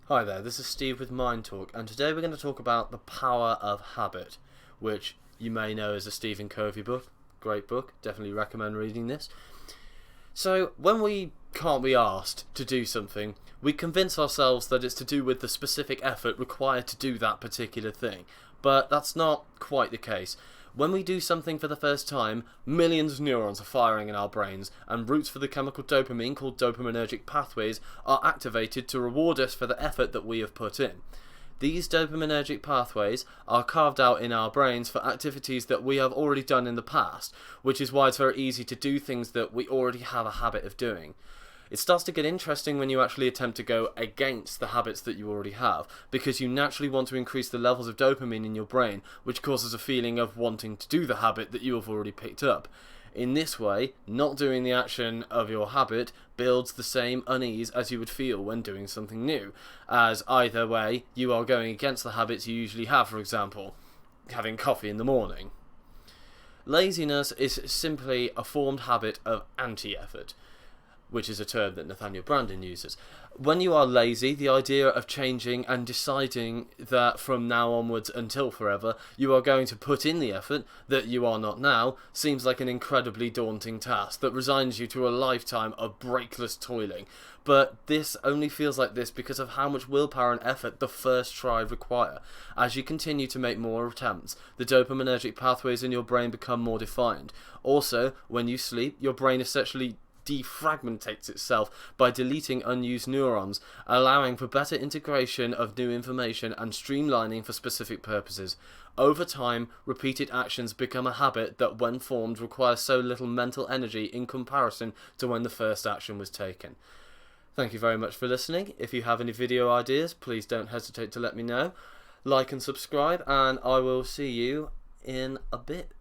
Hi there, this is Steve with Mind Talk, and today we're going to talk about the power of habit, which you may know as a Stephen Covey book. Great book, definitely recommend reading this. So, when we can't be asked to do something, we convince ourselves that it's to do with the specific effort required to do that particular thing, but that's not quite the case. When we do something for the first time, millions of neurons are firing in our brains, and routes for the chemical dopamine, called dopaminergic pathways, are activated to reward us for the effort that we have put in. These dopaminergic pathways are carved out in our brains for activities that we have already done in the past, which is why it's very easy to do things that we already have a habit of doing. It starts to get interesting when you actually attempt to go against the habits that you already have, because you naturally want to increase the levels of dopamine in your brain, which causes a feeling of wanting to do the habit that you have already picked up. In this way, not doing the action of your habit builds the same unease as you would feel when doing something new, as either way you are going against the habits you usually have, for example, having coffee in the morning. Laziness is simply a formed habit of anti-effort, which is a term that Nathaniel Branden uses. When you are lazy, the idea of changing and deciding that from now onwards until forever you are going to put in the effort that you are not now seems like an incredibly daunting task that resigns you to a lifetime of breakless toiling. But this only feels like this because of how much willpower and effort the first try require. As you continue to make more attempts, the dopaminergic pathways in your brain become more defined. Also, when you sleep, your brain essentially defragmentates itself by deleting unused neurons, allowing for better integration of new information and streamlining for specific purposes. Over time, repeated actions become a habit that, when formed, requires so little mental energy in comparison to when the first action was taken. Thank you very much for listening. If you have any video ideas, please don't hesitate to let me know. Like and subscribe, and I will see you in a bit.